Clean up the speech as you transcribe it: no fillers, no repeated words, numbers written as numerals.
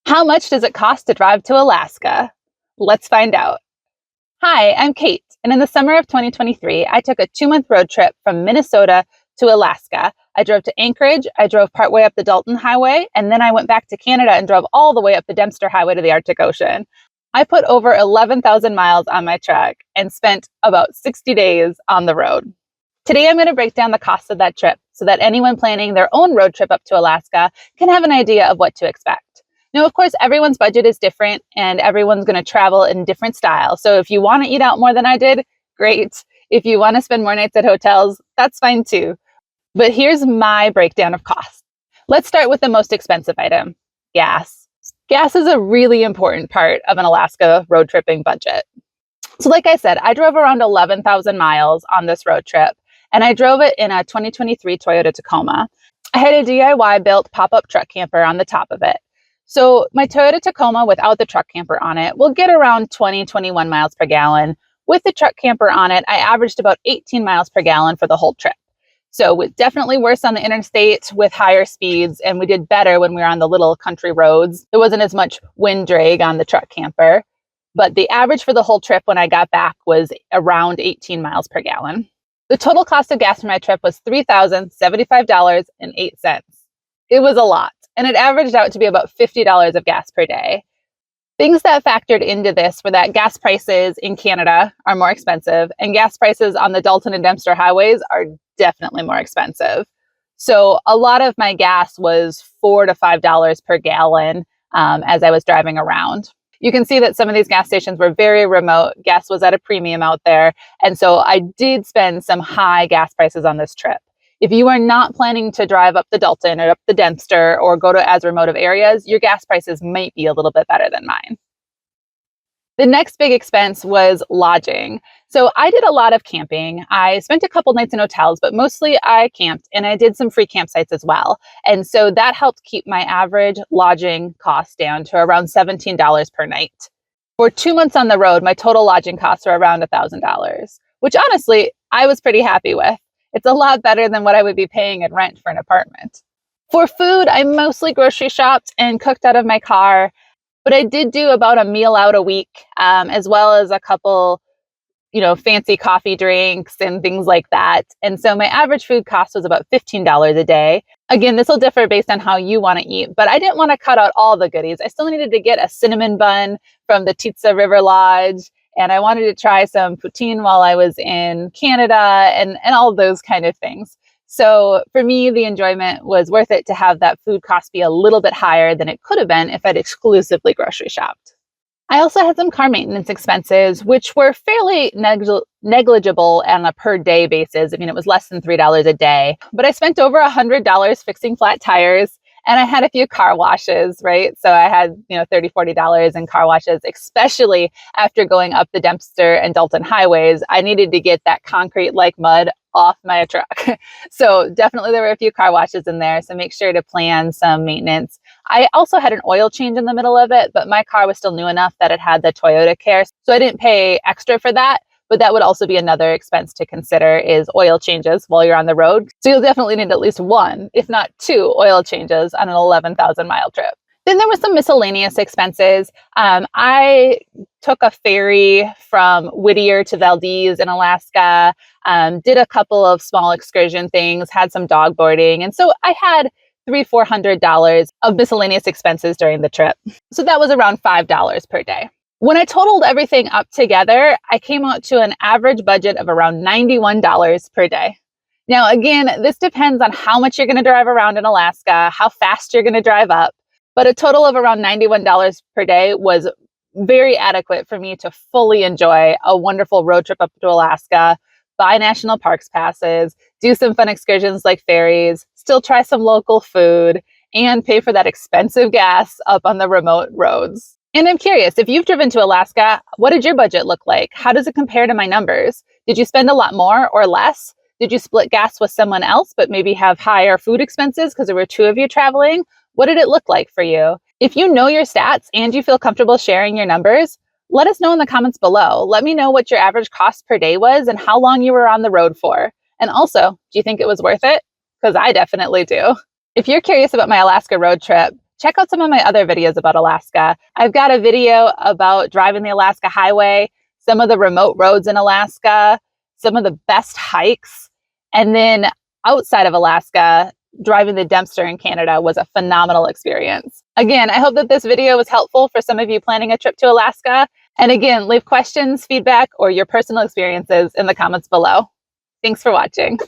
How much does it cost to drive to Alaska? Let's find out. Hi, I'm Kate, and in the summer of 2023, I took a 2-month road trip from Minnesota to Alaska. I drove to Anchorage, I drove partway up the Dempster Highway, and then I went back to Canada and drove all the way up the Dempster Highway to the Arctic Ocean. I put over 11,000 miles on my truck and spent about 60 days on the road. Today, I'm going to break down the cost of that trip so that anyone planning their own road trip up to Alaska can have an idea of what to expect. Now, of course, everyone's budget is different and everyone's going to travel in different styles. So if you want to eat out more than I did, great. If you want to spend more nights at hotels, that's fine too. But here's my breakdown of costs. Let's start with the most expensive item, gas. Gas is a really important part of an Alaska road tripping budget. So like I said, I drove around 11,000 miles on this road trip, and I drove it in a 2023 Toyota Tacoma. I had a DIY built pop-up truck camper on the top of it. So my Toyota Tacoma without the truck camper on it will get around 21 miles per gallon. With the truck camper on it, I averaged about 18 miles per gallon for the whole trip. So it's definitely worse on the interstate with higher speeds, and we did better when we were on the little country roads. There wasn't as much wind drag on the truck camper, but the average for the whole trip when I got back was around 18 miles per gallon. The total cost of gas for my trip was $3,075.08. It was a lot, and it averaged out to be about $50 of gas per day. Things that factored into this were that gas prices in Canada are more expensive, and gas prices on the Dalton and Dempster highways are definitely more expensive. So a lot of my gas was $4 to $5 per gallon as I was driving around. You can see that some of these gas stations were very remote. Gas was at a premium out there. And so I did spend some high gas prices on this trip. If you are not planning to drive up the Dalton or up the Dempster or go to as remote of areas, your gas prices might be a little bit better than mine. The next big expense was lodging. So I did a lot of camping. I spent a couple nights in hotels, but mostly I camped, and I did some free campsites as well. And so that helped keep my average lodging cost down to around $17 per night. For 2 months on the road, my total lodging costs were around $1,000, which honestly, I was pretty happy with. It's a lot better than what I would be paying in rent for an apartment. For food, I mostly grocery shopped and cooked out of my car, but I did do about a meal out a week, as well as a couple, fancy coffee drinks and things like that. And so my average food cost was about $15 a day. Again, this will differ based on how you want to eat, but I didn't want to cut out all the goodies. I still needed to get a cinnamon bun from the Titsa River Lodge, and I wanted to try some poutine while I was in Canada and all those kind of things. So for me, the enjoyment was worth it to have that food cost be a little bit higher than it could have been if I'd exclusively grocery shopped. I also had some car maintenance expenses, which were fairly negligible on a per day basis. I mean, it was less than $3 a day, but I spent over $100 fixing flat tires. And I had a few car washes, right? So I had, $30, $40 in car washes, especially after going up the Dempster and Dalton highways. I needed to get that concrete like mud off my truck. So definitely there were a few car washes in there. So make sure to plan some maintenance. I also had an oil change in the middle of it, but my car was still new enough that it had the Toyota Care. So I didn't pay extra for that. But that would also be another expense to consider is oil changes while you're on the road. So you'll definitely need at least one, if not two, oil changes on an 11,000 mile trip. Then there was some miscellaneous expenses. I took a ferry from Whittier to Valdez in Alaska, did a couple of small excursion things, had some dog boarding. And so I had $300-400 of miscellaneous expenses during the trip. So that was around $5 per day. When I totaled everything up together, I came out to an average budget of around $91 per day. Now, again, this depends on how much you're going to drive around in Alaska, how fast you're going to drive up, but a total of around $91 per day was very adequate for me to fully enjoy a wonderful road trip up to Alaska, buy national parks passes, do some fun excursions like ferries, still try some local food, and pay for that expensive gas up on the remote roads. And I'm curious, if you've driven to Alaska, what did your budget look like? How does it compare to my numbers? Did you spend a lot more or less? Did you split gas with someone else, but maybe have higher food expenses because there were two of you traveling? What did it look like for you? If you know your stats and you feel comfortable sharing your numbers, let us know in the comments below. Let me know what your average cost per day was and how long you were on the road for. And also, do you think it was worth it? Because I definitely do. If you're curious about my Alaska road trip, check out some of my other videos about Alaska. I've got a video about driving the Alaska Highway, some of the remote roads in Alaska, some of the best hikes, and then outside of Alaska, driving the Dempster in Canada was a phenomenal experience. Again, I hope that this video was helpful for some of you planning a trip to Alaska. And again, leave questions, feedback, or your personal experiences in the comments below. Thanks for watching.